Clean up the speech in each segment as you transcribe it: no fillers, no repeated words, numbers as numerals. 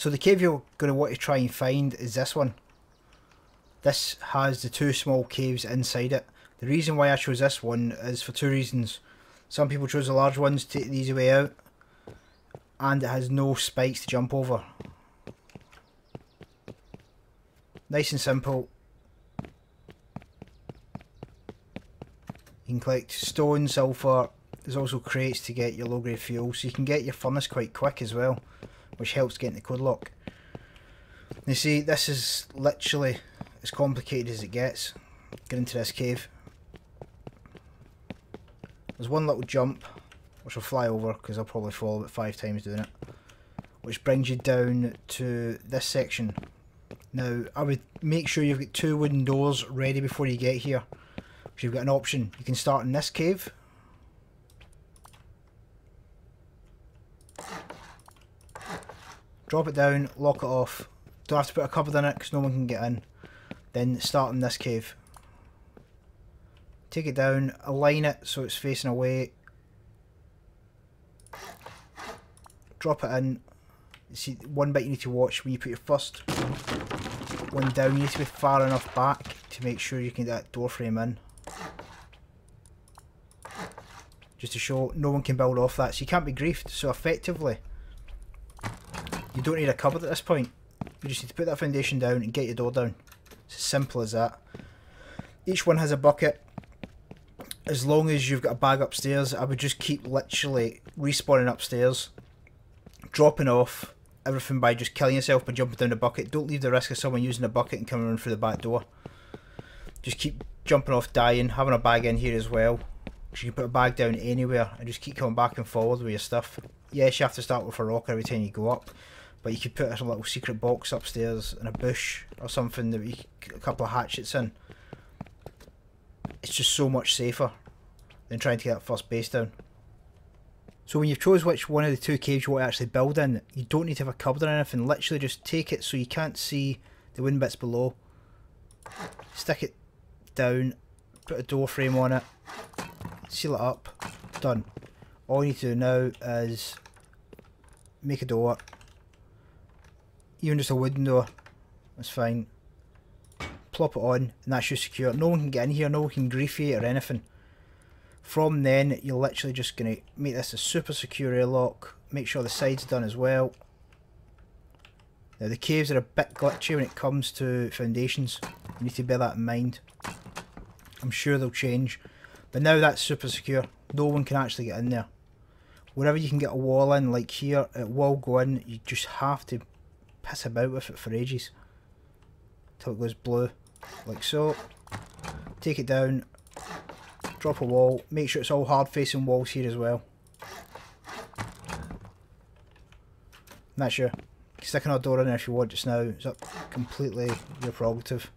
So the cave you're going to want to try and find is this one. This has the 2 small caves inside it. The reason why I chose this one is for 2 reasons. Some people chose the large ones to take the easy way out, and it has no spikes to jump over. Nice and simple. You can collect stone, sulphur. There's also crates to get your low grade fuel, so you can get your furnace quite quick as well, which helps getting the code lock. You see, this is literally as complicated as it gets. Get into this cave. There's one little jump, which I'll fly over because I'll probably fall about 5 times doing it, which brings you down to this section. Now, I would make sure you've got 2 wooden doors ready before you get here, because you've got an option. You can start in this cave, drop it down, lock it off. Don't have to put a cupboard in it because no one can get in. Then start in this cave. Take it down, align it so it's facing away. Drop it in. You see, one bit you need to watch when you put your first one down, you need to be far enough back to make sure you can get that door frame in. Just to show no one can build off that, so you can't be griefed. So effectively, you don't need a cupboard at this point. You just need to put that foundation down and get your door down. It's as simple as that. Each one has a bucket. As long as you've got a bag upstairs, I would just keep literally respawning upstairs, dropping off everything by just killing yourself by jumping down the bucket. Don't leave the risk of someone using a bucket and coming in through the back door. Just keep jumping off, dying, having a bag in here as well. You can put a bag down anywhere and just keep coming back and forward with your stuff. Yes, you have to start with a rock every time you go up, but you could put a little secret box upstairs in a bush or something that you get a couple of hatchets in. It's just so much safer than trying to get that first base down. So when you've chose which one of the 2 caves you want to actually build in, you don't need to have a cupboard or anything. Literally just take it so you can't see the wooden bits below. Stick it down, put a door frame on it, seal it up, done. All you need to do now is make a door, even just a wooden door, that's fine. Plop it on and that's just secure. No one can get in here, no one can grief you or anything. From then you're literally just going to make this a super secure airlock, make sure the side's done as well. Now the caves are a bit glitchy when it comes to foundations, you need to bear that in mind. I'm sure they'll change, but now that's super secure, no one can actually get in there. Wherever you can get a wall in, like here, it will go in, you just have to piss about with it for ages till it goes blue, like so. Take it down, drop a wall, make sure it's all hard facing walls here as well. And that's you. Stick another door in there if you want just now, it's up completely your prerogative,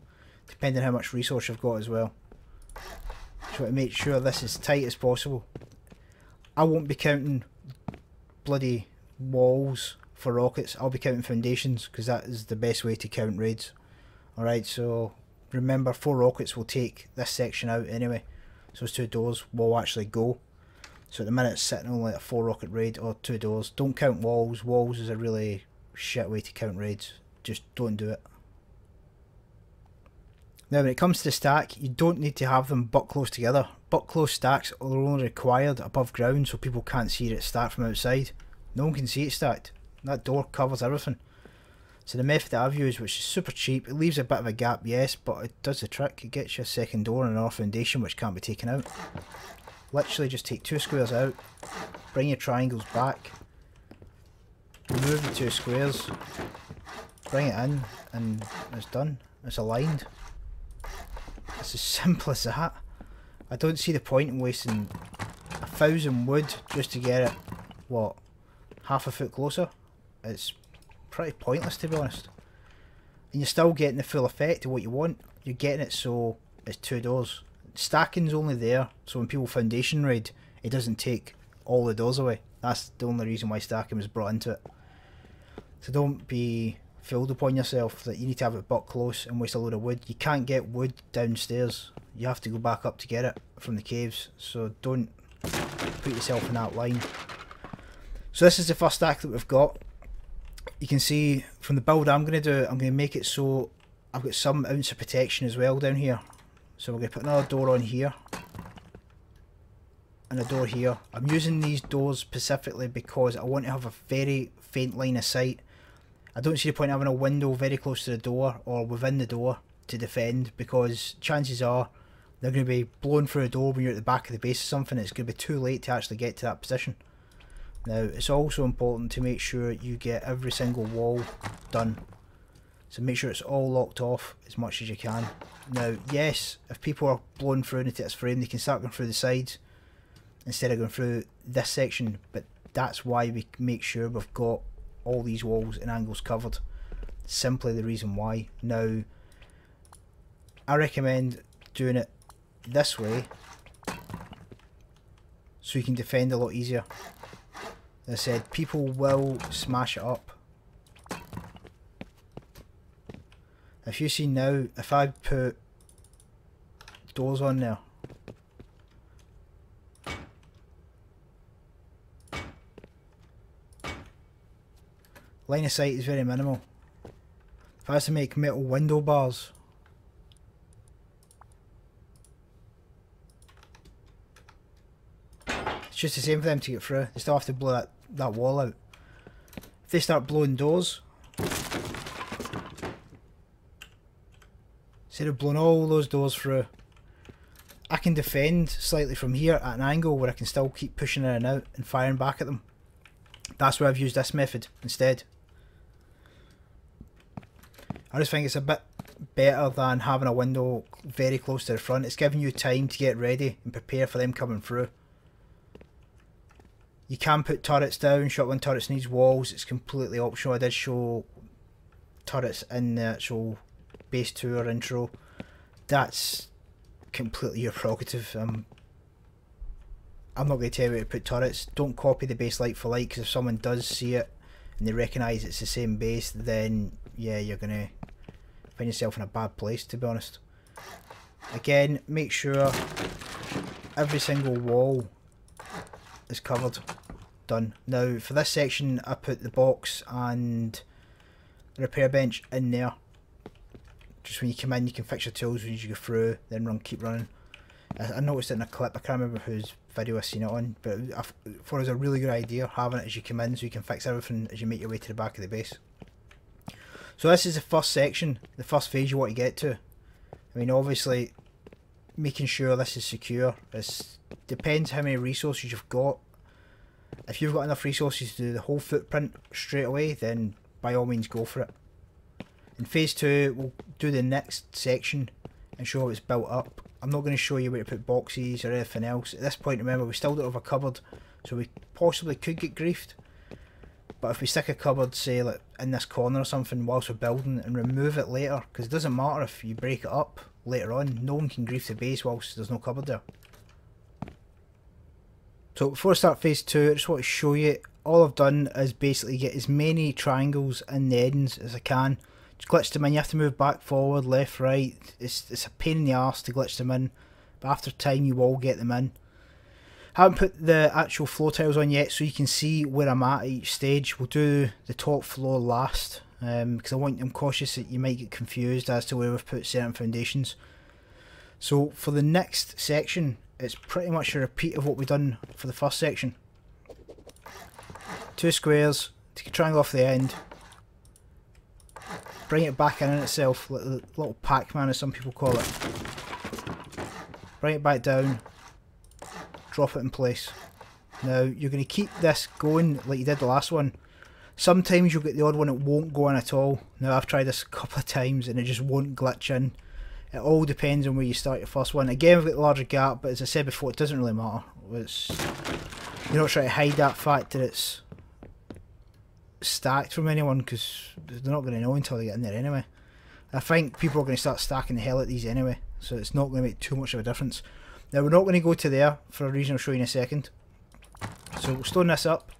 depending on how much resource you've got as well. Just want to make sure this is tight as possible. I won't be counting bloody walls for rockets, I'll be counting foundations because that is the best way to count raids. Alright, so remember 4 rockets will take this section out anyway, so those 2 doors will actually go. So at the minute it's sitting only at a 4 rocket raid or 2 doors. Don't count walls, walls is a really shit way to count raids, just don't do it. Now when it comes to the stack, you don't need to have them butt close together. Butt close stacks are only required above ground so people can't see it stacked from outside. No one can see it stacked. That door covers everything. So the method that I've used, which is super cheap, it leaves a bit of a gap, yes, but it does the trick. It gets you a second door and another foundation which can't be taken out. Literally just take 2 squares out, bring your triangles back, remove the 2 squares, bring it in, and it's done. It's aligned. It's as simple as that. I don't see the point in wasting 1,000 wood just to get it, what, half a foot closer? It's pretty pointless to be honest. And you're still getting the full effect of what you want. You're getting it so it's 2 doors. Stacking's only there so when people foundation raid, it doesn't take all the doors away. That's the only reason why stacking was brought into it. So don't be fooled upon yourself that you need to have it butt close and waste a load of wood. You can't get wood downstairs. You have to go back up to get it from the caves. So don't put yourself in that line. So this is the first stack that we've got. you can see from the build I'm going to do, I'm going to make it so I've got some ounce of protection as well down here. So we're going to put another door on here and a door here. I'm using these doors specifically because I want to have a very faint line of sight. I don't see the point in having a window very close to the door or within the door to defend, because chances are they're going to be blown through a door when you're at the back of the base or something. It's going to be too late to actually get to that position. Now it's also important to make sure you get every single wall done. So make sure it's all locked off as much as you can. Now yes, if people are blown through into this frame, they can start going through the sides instead of going through this section, but that's why we make sure we've got all these walls and angles covered. Simply the reason why. Now I recommend doing it this way so you can defend a lot easier. As I said, people will smash it up. If you see now, if I put doors on there, line of sight is very minimal. If I was to make metal window bars, it's just the same for them to get through. They still have to blow that wall out. If they start blowing doors, instead of blowing all those doors through, I can defend slightly from here at an angle where I can still keep pushing in and out and firing back at them. That's why I've used this method instead. I just think it's a bit better than having a window very close to the front. It's giving you time to get ready and prepare for them coming through. You can put turrets down. Shotgun turrets needs walls. It's completely optional. I did show turrets in the actual base tour intro. That's completely your prerogative. I'm not going to tell you where to put turrets. Don't copy the base like for like, because if someone does see it and they recognise it's the same base, then yeah, you're going to find yourself in a bad place, to be honest. Again, make sure every single wall is covered. Done. Now for this section I put the box and the repair bench in there. Just when you come in you can fix your tools when you go through, then keep running. I noticed it in a clip, I can't remember whose video I seen it on, but I thought it was a really good idea having it as you come in so you can fix everything as you make your way to the back of the base. So this is the first section, the first phase you want to get to. I mean, obviously making sure this is secure, it depends how many resources you've got. If you've got enough resources to do the whole footprint straight away, then by all means go for it. In phase 2 we'll do the next section and show how it's built up. I'm not going to show you where to put boxes or anything else. At this point, remember, we still don't have a cupboard, so we possibly could get griefed. But if we stick a cupboard, say like in this corner or something whilst we're building, and remove it later, because it doesn't matter if you break it up later on, no one can grief the base whilst there's no cupboard there. So before I start phase 2, I just want to show you, all I've done is basically get as many triangles in the ends as I can. Just glitch them in. You have to move back, forward, left, right. It's a pain in the arse to glitch them in, but after time you will get them in. Haven't put the actual floor tiles on yet, so you can see where I'm at each stage. We'll do the top floor last, because I'm cautious that you might get confused as to where we've put certain foundations. So for the next section, it's pretty much a repeat of what we've done for the first section. 2 squares, take a triangle off the end, bring it back in itself, like the little Pac-Man as some people call it. Bring it back down, drop it in place. Now you're going to keep this going like you did the last one. Sometimes you'll get the odd one that won't go in at all. Now I've tried this a couple of times and it just won't glitch in. It all depends on where you start your first one. Again, we've got the larger gap, but as I said before, it doesn't really matter. You're not trying to hide that fact that it's stacked from anyone, because they're not going to know until they get in there anyway. I think people are going to start stacking the hell at these anyway, so it's not going to make too much of a difference. Now we're not going to go to there for a reason I'll show you in a second. So we'll stone this up.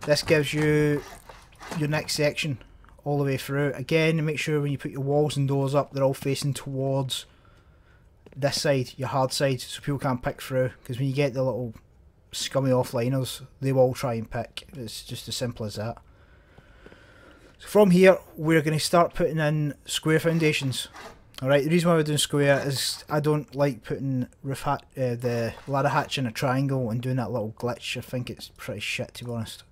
This gives you your next section all the way through. Again, make sure when you put your walls and doors up, they're all facing towards this side, your hard side, so people can't pick through, because when you get the little scummy offliners, they will try and pick. It's just as simple as that. So from here, we're going to start putting in square foundations. Alright, the reason why we're doing square is I don't like putting the ladder hatch in a triangle and doing that little glitch. I think it's pretty shit, to be honest.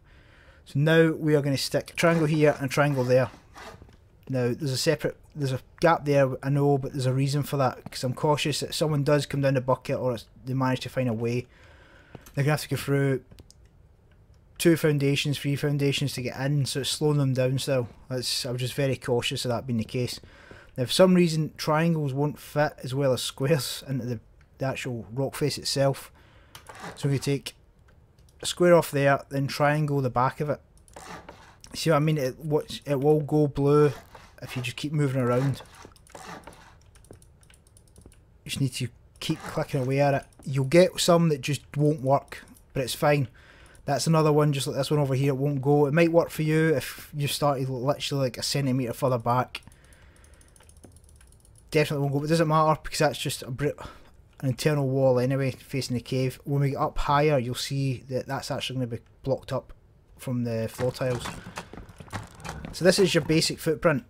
So now we are going to stick a triangle here and a triangle there. Now there's a gap there, I know, but there's a reason for that, because I'm cautious that someone does come down the bucket or they manage to find a way. They're going to have to go through 2 foundations, 3 foundations to get in, so it's slowing them down still. I was just very cautious of that being the case. Now, for some reason, triangles won't fit as well as squares into the actual rock face itself. So we take a square off there, then triangle the back of it. See what I mean? It will go blue if you just keep moving around. You just need to keep clicking away at it. You'll get some that just won't work, but it's fine. That's another one, just like this one over here, it won't go. It might work for you if you started literally like a centimetre further back. Definitely won't go, but it doesn't matter because that's just an internal wall anyway facing the cave. When we get up higher, you'll see that that's actually going to be blocked up from the floor tiles. So this is your basic footprint.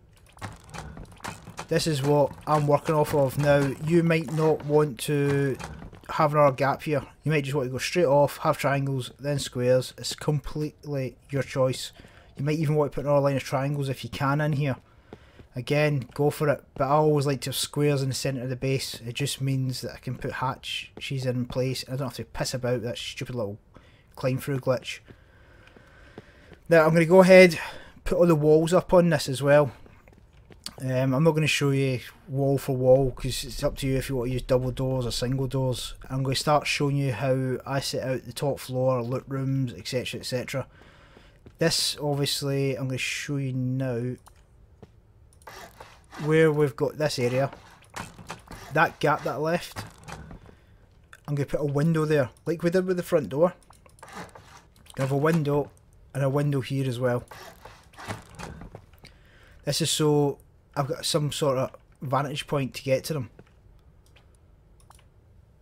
This is what I'm working off of. Now, you might not want to have another gap here. You might just want to go straight off, have triangles, then squares. It's completely your choice. You might even want to put another line of triangles if you can in here. Again, go for it, but I always like to have squares in the centre of the base. It just means that I can put hatches in place and I don't have to piss about that stupid little climb through glitch. Now I'm going to go ahead, put all the walls up on this as well. I'm not going to show you wall for wall because it's up to you if you want to use double doors or single doors. I'm going to start showing you how I set out the top floor, loot rooms, etc, etc. This obviously I'm going to show you now. Where we've got this area, that gap that I left, I'm going to put a window there, like we did with the front door. I have a window and a window here as well. This is so I've got some sort of vantage point to get to them.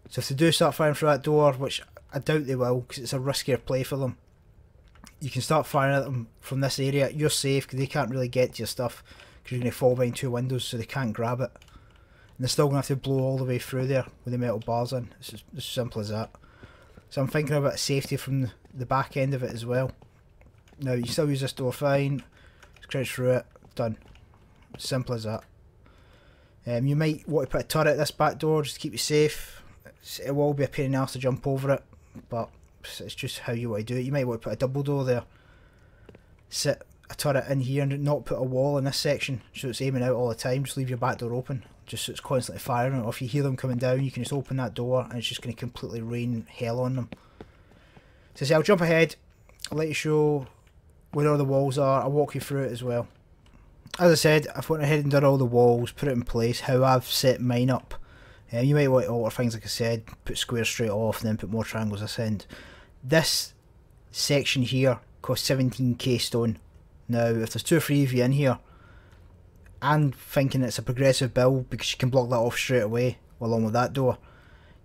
So if they do start firing through that door, which I doubt they will because it's a riskier play for them, you can start firing at them from this area. You're safe because they can't really get to your stuff. Because you're going to fall behind 2 windows so they can't grab it. And they're still going to have to blow all the way through there with the metal bars in. It's just as simple as that. So I'm thinking about safety from the back end of it as well. Now you still use this door fine. Just crouch through it. Done. Simple as that. You might want to put a turret at this back door just to keep you safe. It will be a pain in the arse to jump over it. But it's just how you want to do it. You might want to put a double door there. Sit a turret in here and not put a wall in this section so it's aiming out all the time. Just leave your back door open just so it's constantly firing, or if you hear them coming down you can just open that door and it's just going to completely rain hell on them. So see, I'll jump ahead, I'll let you show where all the walls are, I'll walk you through it as well. As I said, I've went ahead and done all the walls, put it in place how I've set mine up. You might want to alter things like I said, put squares straight off and then put more triangles this end. This section here costs 17k stone. Now, if there's 2 or 3 of you in here, and thinking it's a progressive build because you can block that off straight away along with that door,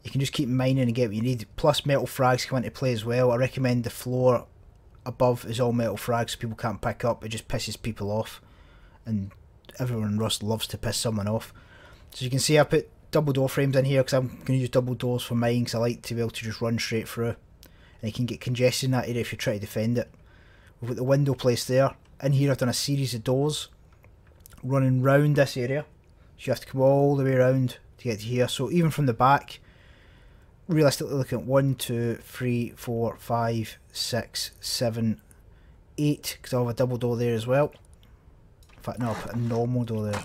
you can just keep mining and get what you need. Plus metal frags come into play as well. I recommend the floor above is all metal frags so people can't pick up. It just pisses people off, and everyone in Rust loves to piss someone off. So you can see I put double door frames in here because I'm going to use double doors for mine because I like to be able to just run straight through, and you can get congestion in that area if you try to defend it. We've got the window placed there. In here I've done a series of doors running round this area, so you have to come all the way around to get to here. So even from the back, realistically looking at 1, 2, 3, 4, 5, 6, 7, 8, because I'll have a double door there as well. In fact no, I'll put a normal door there.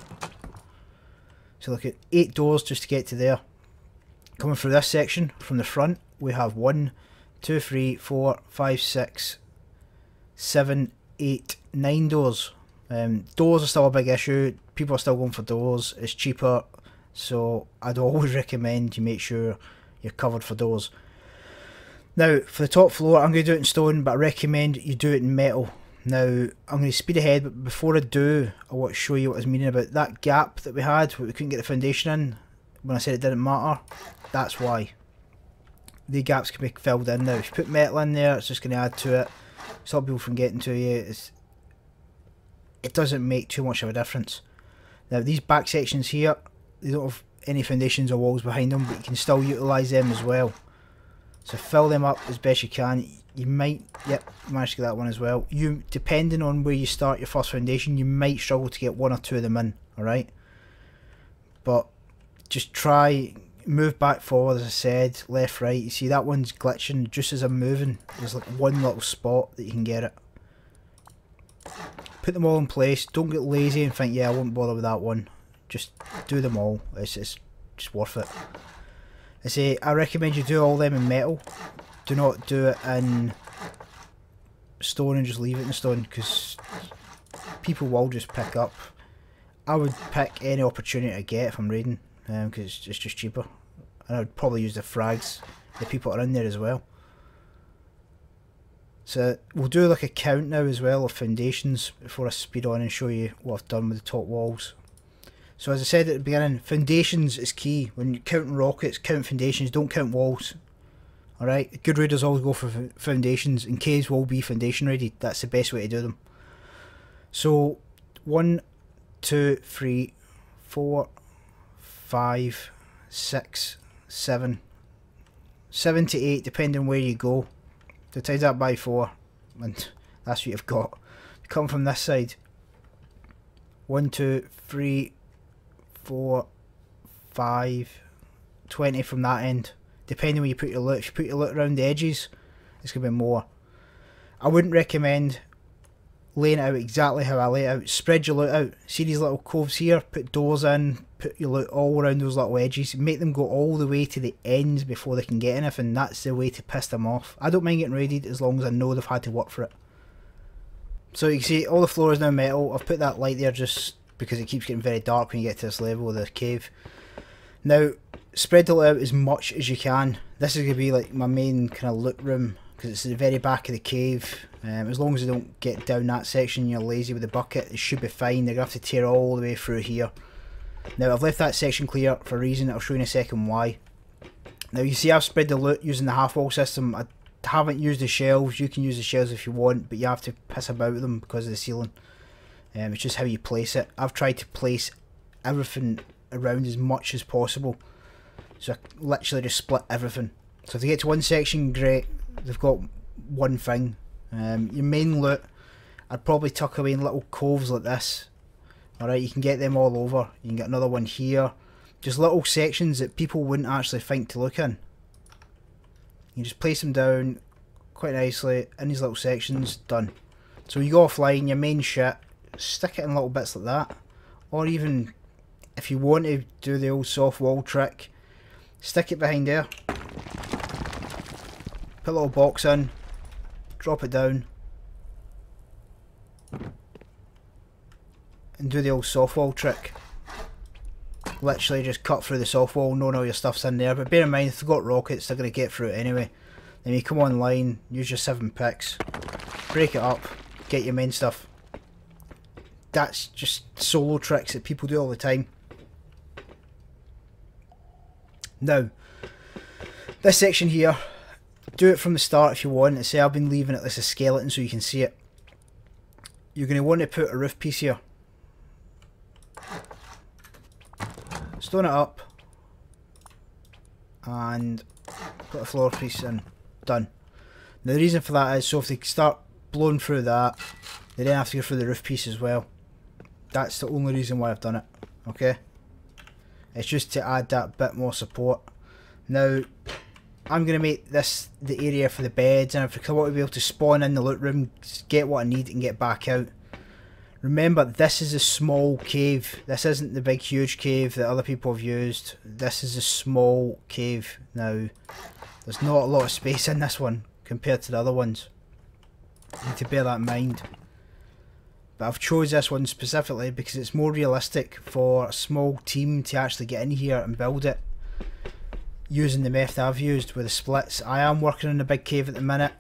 So look at 8 doors just to get to there. Coming through this section from the front we have 1, 2, 3, 4, 5, 6, 7, 8, 9 doors. Doors are still a big issue. People are still going for doors. It's cheaper, so I'd always recommend you make sure you're covered for doors. Now for the top floor I'm going to do it in stone, but I recommend you do it in metal. Now I'm going to speed ahead, but before I do I want to show you what I was meaning about that gap that we had where we couldn't get the foundation in when I said it didn't matter. That's why. The gaps can be filled in now. If you put metal in there it's just going to add to it. Stop people from getting to you. it doesn't make too much of a difference. Now these back sections here, they don't have any foundations or walls behind them, but you can still utilise them as well. So fill them up as best you can. You might, yep, manage to get that one as well. You, depending on where you start your first foundation, you might struggle to get one or two of them in, alright? But just try, move back forward, as I said, left, right. You see that one's glitching just as I'm moving. There's like one little spot that you can get it. Put them all in place. Don't get lazy and think, yeah, I won't bother with that one. Just do them all. It's just worth it. I say, I recommend you do all them in metal. Do not do it in stone and just leave it in stone, because people will just pick up. I would pick any opportunity I get if I'm raiding, because it's just cheaper. And I would probably use the frags, the people are in there as well. So we'll do like a count now as well of foundations before I speed on and show you what I've done with the top walls. So as I said at the beginning, foundations is key. When you're counting rockets, count foundations, don't count walls. Alright, good raiders always go for foundations, and caves will be foundation ready. That's the best way to do them. So 1, 2, 3, 4, 5, 6, 7, 7 to 8 depending where you go. So times that by 4 and that's what you've got. You come from this side. 1, 2, 3, 4, 5, 20 from that end. Depending where you put your loot. If you put your loot around the edges, it's going to be more. I wouldn't recommend laying it out exactly how I lay it out. Spread your loot out. See these little coves here? Put doors in. Put your loot all around those little edges. Make them go all the way to the ends before they can get anything. That's the way to piss them off. I don't mind getting raided as long as I know they've had to work for it. So you can see all the floor is now metal. I've put that light there just because it keeps getting very dark when you get to this level of the cave. Now, spread the loot out as much as you can. This is going to be like my main kind of loot room, because it's at the very back of the cave. As long as you don't get down that section and you're lazy with the bucket, it should be fine. They're going to have to tear all the way through here. Now I've left that section clear for a reason. I'll show you in a second why. Now you see I've spread the loot using the half wall system. I haven't used the shelves. You can use the shelves if you want, but you have to piss about them because of the ceiling. It's just how you place it. I've tried to place everything around as much as possible. So I literally just split everything. So if they get to one section, great. They've got one thing. Your main loot, I'd probably tuck away in little coves like this. Alright, you can get them all over. You can get another one here. Just little sections that people wouldn't actually think to look in. You just place them down quite nicely in these little sections. Done. So you go offline, your main shit, stick it in little bits like that. Or even, if you want to do the old soft wall trick, stick it behind there. Put a little box in. Drop it down. And do the old soft wall trick. Literally just cut through the soft wall, knowing all your stuff's in there. But bear in mind, if they've got rockets, they're going to get through it anyway. Then you come online, use your 7 picks, break it up, get your main stuff. That's just solo tricks that people do all the time. Now, this section here, do it from the start if you want. And say I've been leaving it as a skeleton so you can see it. You're going to want to put a roof piece here. Stone it up and put a floor piece in. Done. Now the reason for that is so if they start blowing through that, they then have to go through the roof piece as well. That's the only reason why I've done it. Okay? It's just to add that bit more support. Now I'm going to make this the area for the beds, and if I want to be able to spawn in the loot room, get what I need and get back out. Remember, this is a small cave. This isn't the big huge cave that other people have used. This is a small cave. Now, there's not a lot of space in this one compared to the other ones. You need to bear that in mind. But I've chose this one specifically because it's more realistic for a small team to actually get in here and build it. Using the method I've used with the splits. I am working on a big cave at the minute.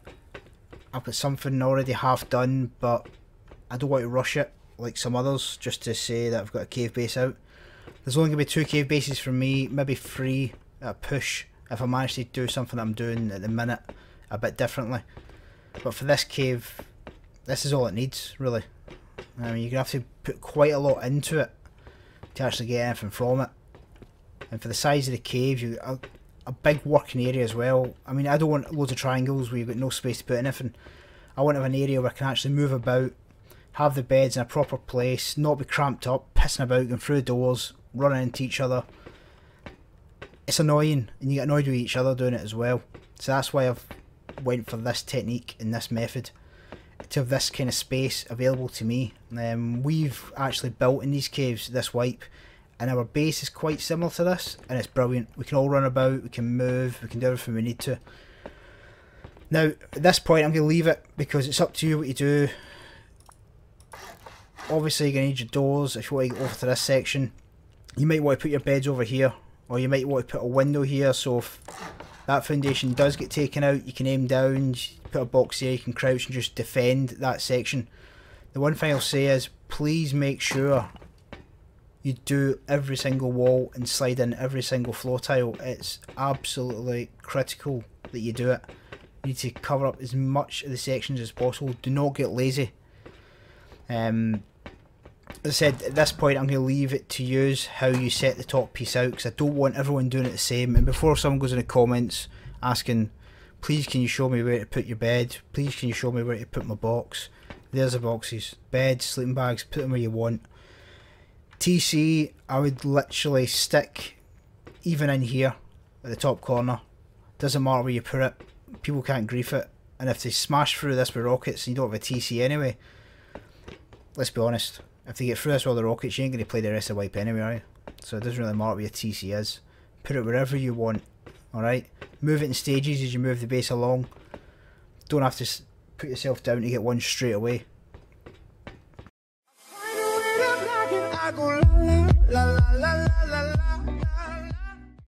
I've got something already half done, but I don't want to rush it like some others just to say that I've got a cave base out. There's only going to be 2 cave bases from me, maybe 3 at a push if I manage to do something I'm doing at the minute a bit differently. But for this cave, this is all it needs really. I mean, you're going to have to put quite a lot into it to actually get anything from it. And for the size of the cave, you've got a big working area as well. I mean, I don't want loads of triangles where you've got no space to put anything. I want to have an area where I can actually move about, have the beds in a proper place, not be cramped up, pissing about, going through doors, running into each other. It's annoying, and you get annoyed with each other doing it as well. So that's why I've went for this technique and this method, to have this kind of space available to me. We've actually built in these caves this wipe, and our base is quite similar to this, and it's brilliant. We can all run about, we can move, we can do everything we need to. Now, at this point I'm going to leave it, because it's up to you what you do. Obviously you're going to need your doors if you want to get over to this section. You might want to put your beds over here, or you might want to put a window here, so if that foundation does get taken out, you can aim down, put a box there, you can crouch and just defend that section. The one thing I'll say is, please make sure you do every single wall and slide in every single floor tile. It's absolutely critical that you do it. You need to cover up as much of the sections as possible. Do not get lazy. As I said, at this point I'm going to leave it to use how you set the top piece out, because I don't want everyone doing it the same. And before someone goes in the comments asking, please can you show me where to put your bed, please can you show me where to put my box, there's the boxes, beds, sleeping bags, put them where you want. TC, I would literally stick even in here at the top corner. Doesn't matter where you put it, people can't grief it. And if they smash through this with rockets and you don't have a TC anyway, let's be honest, if they get through this with all the rockets, you ain't going to play the rest of the wipe anyway, are you? So it doesn't really matter where your TC is. Put it wherever you want, alright? Move it in stages as you move the base along. Don't have to put yourself down to get one straight away.